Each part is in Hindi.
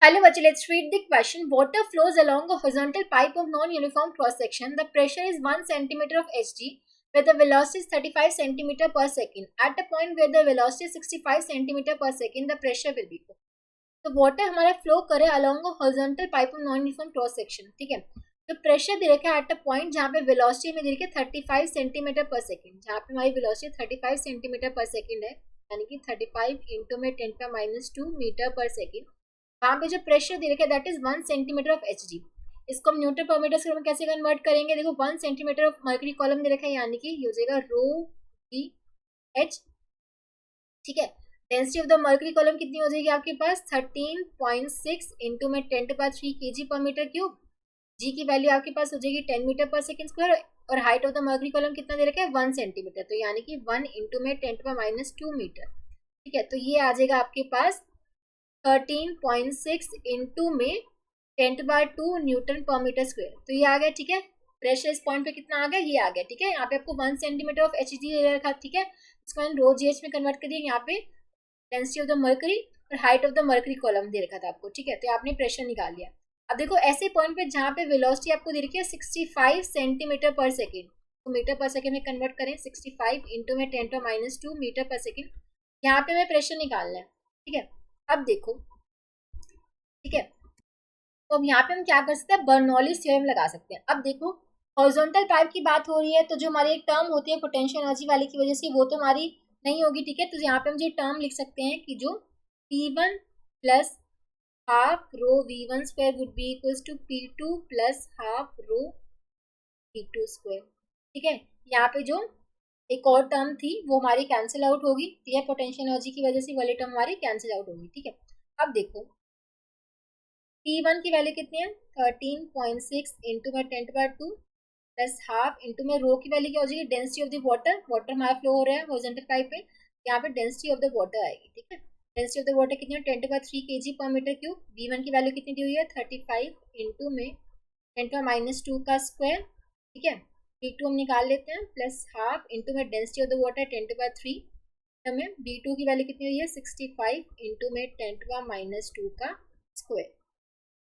Hello, Vachi. Let's read the question. Water flows along a horizontal pipe of non-uniform cross-section. The pressure is 1 centimeter of Hg, where the velocity is 35 centimeter per second. At a point where the velocity is 65 centimeter per second, the pressure will be. तो वाटर हमारा फ्लो करे along a horizontal pipe of non uniform cross section, ठीक है। तो प्रेशर दे रखा है एट अ पॉइंट जहाँ पे वेलोसिटी में दे रखी है 35 सेंटीमीटर पर सेकंड, जहाँ पे हमारी वेलोसिटी 35 सेंटीमीटर पर सेकंड है, यानी कि 35 इंटू में 10⁻² मीटर पर सेकंड। वहाँ पे जो प्रेशर दे रखा है that is 1 centimetre of Hg। इसको हम न्यूटन पर मीटर से कैसे कन्वर्ट करेंगे? देखो 1 सेंटीमीटर ऑफ मर्करी कॉलम दे रखा है, यानी कि ये हो जाएगा रो जी एच, ठीक है। Density of the mercury column कितनी हो जाएगी आपके पास? 13.6 इंटू में 10⁻³ kg पर मीटर क्यूब। जी की वैल्यू आपके पास हो जाएगी 10 मीटर पर सेकंड स्क्वायर, और height of the mercury column कितना दे रखा है? 1 सेंटीमीटर, तो यानी कि 1 इंटू में 10⁻² मीटर, ठीक है। तो ये आ जाएगा आपके पास 13.6 इंटू में 10⁻² न्यूटन पर मीटर स्क्वायर। तो ये आ गया, ठीक है। प्रेशर इस पॉइंट पे कितना आ गया? ये आ गया, ठीक है। यहाँ पे आपको 1 सेंटीमीटर ऑफ Hg दे रखा, ठीक है। इसको मैंने रो जी एच में कन्वर्ट कर दिया। यहाँ पे डेंसिटी ऑफ द मर्करी और height of the mercury column दे रखा था आपको, ठीक है। तो आपने प्रेशर निकाल लिया। अब देखो ऐसे पॉइंट पे जहाँ पे वेलोसिटी आपको दे रखी है 65 सेंटीमीटर पर सेकेंड, तो मीटर पर सेकेंड में कन्वर्ट करें 65 इंटू में 10⁻² मीटर पर सेकेंड। यहाँ पे हमें प्रेशर निकालना है, ठीक है। अब देखो, ठीक है, तो अब यहाँ पे हम क्या कर सकते हैं? बर्नौलीज थ्योरम लगा सकते हैं। अब देखो हॉरिजॉन्टल पाइप की बात हो रही है, तो जो हमारी एक टर्म होती है पोटेंशियल एनर्जी वाली की वजह से, वो तो हमारी नहीं होगी, ठीक है। तो यहाँ पे हम ये टर्म लिख सकते हैं कि जो P1 plus half rho V1 square would be equals to P2 plus half rho P2 square, ठीक है। यहाँ पे जो एक और टर्म थी वो हमारी कैंसिल आउट होगी, ठीक है। पोटेंशियल एनर्जी की वजह से वाली टर्म हमारी कैंसिल आउट होगी, ठीक है। अब देखो P1 की वैल्यू कितनी है? 13.6 इंटू में 10⁻² प्लस हाफ इंटू में रो की वैल्यू क्या हो जाएगी? Density of the water, water हमारा फ्लो हो रहा है हॉरिजॉन्टल पाइप पे, यहाँ पे डेंसिटी ऑफ द वाटर आएगी, ठीक है। डेंसिटी ऑफ द वाटर कितनी है? 10⁻³ kg पर मीटर क्यूब। V1 की वैल्यू कितनी दी हुई है? 35 इंटू में 10⁻² का स्क्वायर, ठीक है। P2 हम निकाल लेते हैं, प्लस हाफ इंटू में डेंसिटी ऑफ द वाटर 10⁻3, हमें B2 की वैल्यू कितनी हुई है? 65 इंटू में 10⁻² का स्क्वायर।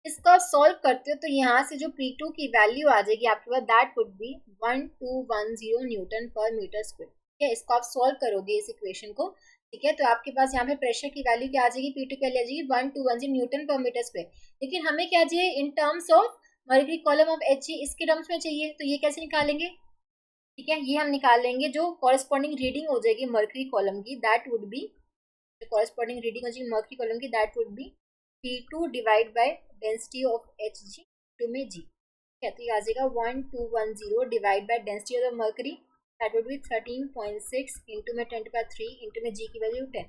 इसका सॉल्व करते हो तो यहाँ से जो P2 की वैल्यू आ जाएगी आपके पास, दैट वुड बी 1210 न्यूटन पर मीटर स्क्वायर, ठीक है। इसको आप सॉल्व करोगे इस इक्वेशन को, ठीक है। तो आपके पास यहाँ पे प्रेशर की वैल्यू क्या आ जाएगी? P2 की वैल्यू आ जाएगी 1210 न्यूटन पर मीटर स्क्वायर। लेकिन हमें क्या चाहिए? In terms of mercury column of Hg, इसके टर्म्स में चाहिए। तो ये कैसे निकालेंगे? ठीक है, ये हम निकाल लेंगे, जो कॉरेस्पॉन्डिंग रीडिंग हो जाएगी मर्करी कॉलम की, दैट वुड बी, जो कॉरेस्पॉन्डिंग रीडिंग हो जाएगी मर्करी कॉलम की, that would be P2 divide by density of Hg to में G, ठीक है। तो ये आ जाएगा 1210 divide by density of the mercury, that would be 13.6 into में 10⁻³ इंटू में G की वैल्यू 10।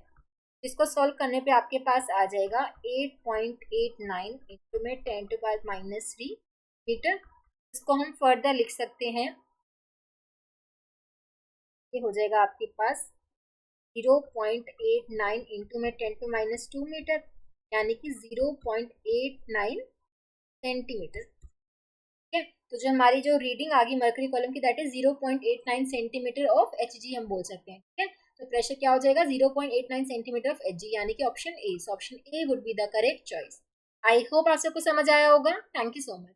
इसको सॉल्व करने पे आपके पास आ जाएगा 8.89 इंटू में 10⁻³ मीटर। इसको हम फर्दर लिख सकते हैं, ये हो जाएगा आपके पास 0.89 इंटू में 10⁻² मीटर, यानी कि 0.89 सेंटीमीटर, ठीक है। तो जो हमारी जो रीडिंग आ गई मर्करी कॉलम की, that is 0.89 centimetre of Hg हम बोल सकते हैं, ठीक है। तो प्रेशर क्या हो जाएगा? 0.89 सेंटीमीटर ऑफ Hg, यानी कि option A. Option A would be the correct choice. I hope आप सबको समझ आया होगा। Thank you so much.